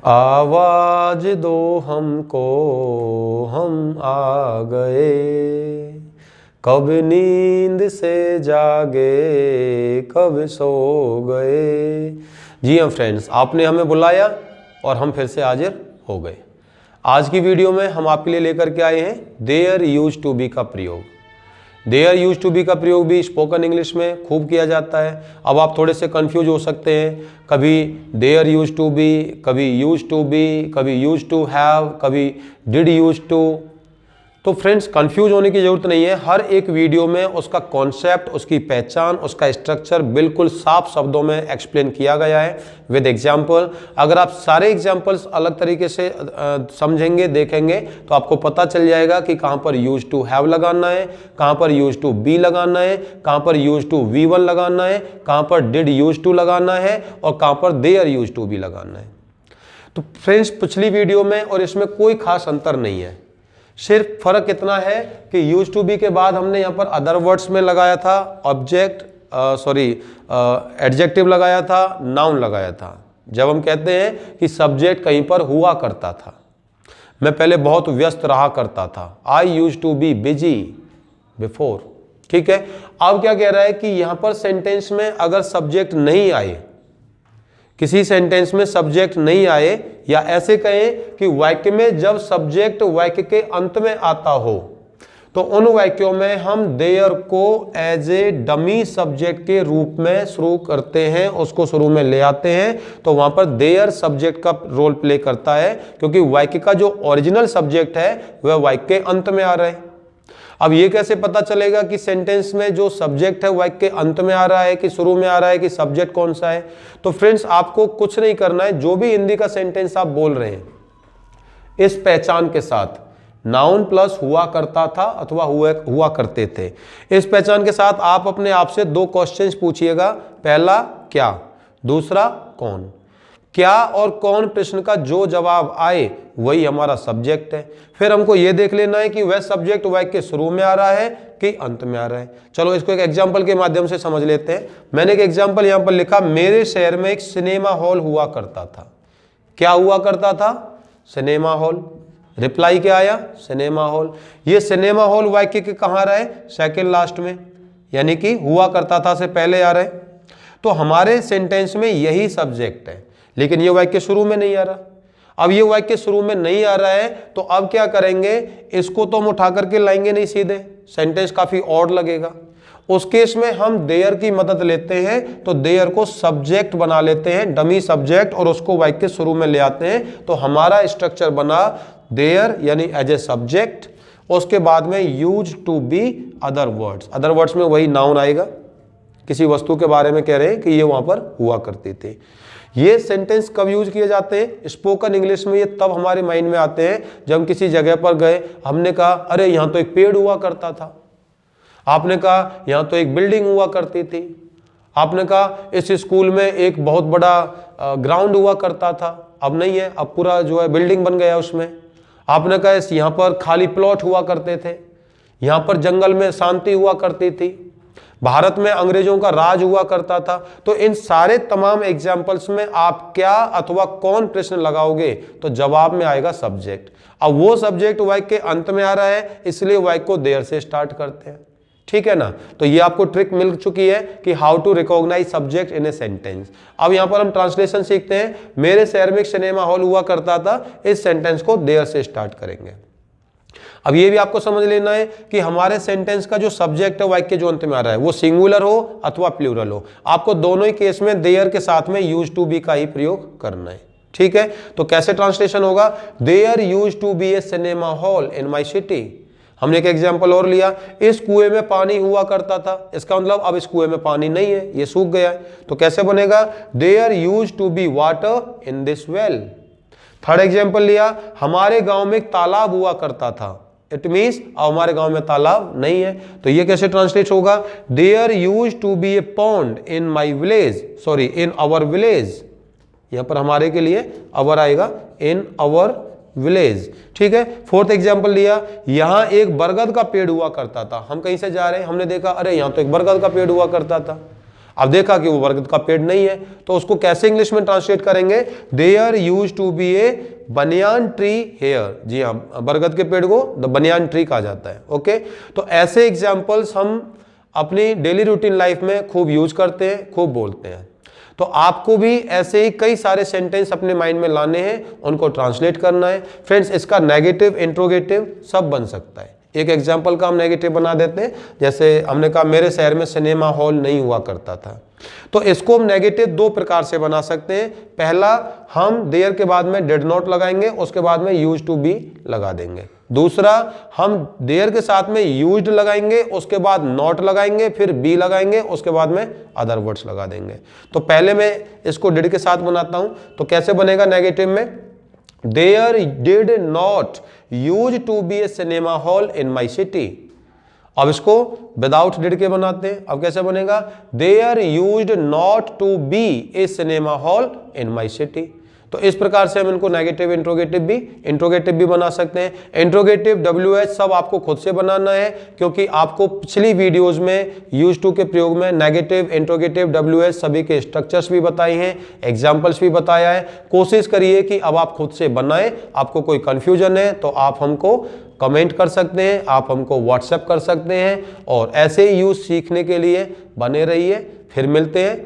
आवाज दो हमको, हम आ गए, कब नींद से जागे, कब सो गए। जी हाँ फ्रेंड्स, आपने हमें बुलाया और हम फिर से हाजिर हो गए। आज की वीडियो में हम आपके लिए लेकर के आए हैं देयर यूज्ड टू बी का प्रयोग। देयर यूज्ड टू बी का प्रयोग भी स्पोकन इंग्लिश में खूब किया जाता है। अब आप थोड़े से कंफ्यूज हो सकते हैं, कभी देयर यूज्ड टू बी, कभी यूज्ड टू बी, कभी यूज्ड टू हैव, कभी डिड यूज्ड टू। तो फ्रेंड्स, कंफ्यूज होने की जरूरत नहीं है। हर एक वीडियो में उसका कॉन्सेप्ट, उसकी पहचान, उसका स्ट्रक्चर बिल्कुल साफ शब्दों में एक्सप्लेन किया गया है विद एग्जाम्पल। अगर आप सारे एग्जाम्पल्स अलग तरीके से समझेंगे, देखेंगे, तो आपको पता चल जाएगा कि कहाँ पर यूज टू हैव लगाना है, कहाँ पर यूज टू बी लगाना है, कहाँ पर यूज टू V1 लगाना है, कहाँ पर डिड यूज टू लगाना है और कहाँ पर देयर यूज टू बी लगाना है। तो फ्रेंड्स, पिछली वीडियो में और इसमें कोई खास अंतर नहीं है। सिर्फ फर्क इतना है कि यूज टू बी के बाद हमने यहाँ पर अदर वर्ड्स में लगाया था ऑब्जेक्ट, एडजेक्टिव लगाया था, नाउन लगाया था। जब हम कहते हैं कि सब्जेक्ट कहीं पर हुआ करता था, मैं पहले बहुत व्यस्त रहा करता था, I use to be busy before. ठीक है, अब क्या कह रहा है कि यहां पर सेंटेंस में अगर सब्जेक्ट नहीं आए, किसी सेंटेंस में सब्जेक्ट नहीं आए, या ऐसे कहें कि वाक्य में जब सब्जेक्ट वाक्य के अंत में आता हो, तो उन वाक्यों में हम देयर को एज ए डमी सब्जेक्ट के रूप में शुरू करते हैं, उसको शुरू में ले आते हैं। तो वहां पर देयर सब्जेक्ट का रोल प्ले करता है, क्योंकि वाक्य का जो ओरिजिनल सब्जेक्ट है वह वाक्य के अंत में आ रहा है। अब ये कैसे पता चलेगा कि सेंटेंस में जो सब्जेक्ट है वाक्य के अंत में आ रहा है कि शुरू में आ रहा है, कि सब्जेक्ट कौन सा है? तो फ्रेंड्स, आपको कुछ नहीं करना है। जो भी हिंदी का सेंटेंस आप बोल रहे हैं, इस पहचान के साथ, नाउन प्लस हुआ करता था अथवा हुआ करते थे, इस पहचान के साथ आप अपने आप से दो क्वेश्चंस पूछिएगा। पहला क्या, दूसरा कौन। क्या और कौन प्रश्न का जो जवाब आए वही हमारा सब्जेक्ट है। फिर हमको यह देख लेना है कि वह सब्जेक्ट वाक्य के शुरू में आ रहा है कि अंत में आ रहा है। चलो इसको एक एग्जांपल के माध्यम से समझ लेते हैं। मैंने एक एग्जांपल यहां पर लिखा, मेरे शहर में एक सिनेमा हॉल हुआ करता था। क्या हुआ करता था? Cinema hall. रिप्लाई क्या आया? Cinema hall. ये सिनेमा हॉल वाक्य के कहां आ रहा है? सेकेंड लास्ट में, यानी कि हुआ करता था से पहले आ रहा है। तो हमारे सेंटेंस में यही सब्जेक्ट है, लेकिन ये वाक्य शुरू में नहीं आ रहा। अब ये वाक्य शुरू में नहीं आ रहा है, तो अब क्या करेंगे? इसको तो हम उठा करके लाएंगे नहीं सीधे, सेंटेंस काफी ऑड लगेगा। उस केस में हम देयर की मदद लेते हैं। तो देयर को सब्जेक्ट बना लेते हैं, डमी सब्जेक्ट, और उसको वाक्य शुरू में ले आते हैं। तो हमारा स्ट्रक्चर बना देयर यानी एज ए सब्जेक्ट, उसके बाद में use to be other words. Other words में वही नाउन आएगा, किसी वस्तु के बारे में कह रहे हैं कि ये वहां पर हुआ करते थे। ये सेंटेंस कब यूज किए जाते हैं? स्पोकन इंग्लिश में ये तब हमारे माइंड में आते हैं जब हम किसी जगह पर गए, हमने कहा अरे यहां तो एक पेड़ हुआ करता था, आपने कहा यहां तो एक बिल्डिंग हुआ करती थी, आपने कहा इस स्कूल में एक बहुत बड़ा ग्राउंड हुआ करता था, अब नहीं है, अब पूरा जो है बिल्डिंग बन गया उसमें। आपने कहा यहां पर खाली प्लॉट हुआ करते थे, यहां पर जंगल में शांति हुआ करती थी, भारत में अंग्रेजों का राज हुआ करता था। तो इन सारे तमाम एग्जाम्पल्स में आप क्या अथवा कौन प्रश्न लगाओगे तो जवाब में आएगा सब्जेक्ट। अब वो सब्जेक्ट वाक्य के अंत में आ रहा है, इसलिए वाक्य को देयर से स्टार्ट करते हैं। ठीक है ना? तो ये आपको ट्रिक मिल चुकी है कि how to recognise subject in a sentence. अब यहां पर हम ट्रांसलेशन सीखते हैं। मेरे शहर में एक सिनेमा हॉल हुआ करता था, इस सेंटेंस को देयर से स्टार्ट करेंगे। अब ये भी आपको समझ लेना है कि हमारे सेंटेंस का जो सब्जेक्ट है वाक्य जो अंत में आ रहा है वो सिंगुलर हो अथवा प्लूरल हो, आपको दोनों ही केस में देयर के साथ में यूज टू बी का ही प्रयोग करना है। ठीक है, तो कैसे ट्रांसलेशन होगा? There use to be a cinema hall in my city. हमने एक एग्जाम्पल और लिया, इस कुएं में पानी हुआ करता था। इसका मतलब अब इस कुएं में पानी नहीं है, ये सूख गया है। तो कैसे बनेगा? There use to be water in this well. Third example लिया, हमारे गांव में एक तालाब हुआ करता था। इट मीन्स अब हमारे गांव में तालाब नहीं है। तो ये कैसे ट्रांसलेट होगा? There use to be a pond in my village, sorry in our village. यहां पर हमारे के लिए अवर आएगा, इन आवर विलेज। ठीक है, फोर्थ एग्जाम्पल लिया, यहां एक बरगद का पेड़ हुआ करता था। हम कहीं से जा रहे हैं, हमने देखा अरे यहां तो एक बरगद का पेड़ हुआ करता था। अब देखा कि वो बरगद का पेड़ नहीं है, तो उसको कैसे इंग्लिश में ट्रांसलेट करेंगे? There used to be a banyan tree hair. जी हाँ, बरगद के पेड़ को द बनियान ट्री कहा जाता है। ओके, तो ऐसे एग्जाम्पल्स हम अपनी डेली रूटीन लाइफ में खूब यूज करते हैं, खूब बोलते हैं। तो आपको भी ऐसे ही कई सारे सेंटेंस अपने माइंड में लाने हैं, उनको ट्रांसलेट करना है। फ्रेंड्स, इसका नेगेटिव, इंट्रोगेटिव सब बन सकता है। एक एग्जाम्पल का हम नेगेटिव बना देते हैं, जैसे हमने कहा मेरे शहर में सिनेमा हॉल नहीं हुआ करता था, तो इसको हम नेगेटिव दो प्रकार से बना सकते हैं। पहला, हम देयर के बाद में डिड नॉट लगाएंगे, उसके बाद में यूज्ड टू बी लगा देंगे। दूसरा, हम देयर के साथ में यूज्ड लगाएंगे, उसके बाद नॉट लगाएंगे, फिर बी लगाएंगे, उसके बाद में अदर वर्ड्स लगा देंगे। तो पहले मैं इसको डिड के साथ बनाता हूं, तो कैसे बनेगा नेगेटिव में? There did not use to be a cinema hall in my city. अब इसको विदाउट डिड के बनाते हैं। अब कैसे बनेगा? There used not to be a cinema hall in my city. तो इस प्रकार से हम इनको नेगेटिव, इंट्रोगेटिव भी बना सकते हैं। इंट्रोगेटिव, WH सब आपको खुद से बनाना है, क्योंकि आपको पिछली वीडियोस में यूज टू के प्रयोग में नेगेटिव, इंट्रोगेटिव, WH सभी के स्ट्रक्चर्स भी बताए हैं, एग्जाम्पल्स भी बताया है। कोशिश करिए कि अब आप खुद से बनाएं। आपको कोई कंफ्यूजन है तो आप हमको कमेंट कर सकते हैं, आप हमको व्हाट्सएप कर सकते हैं, और ऐसे ही यूज सीखने के लिए बने रहिए। फिर मिलते हैं।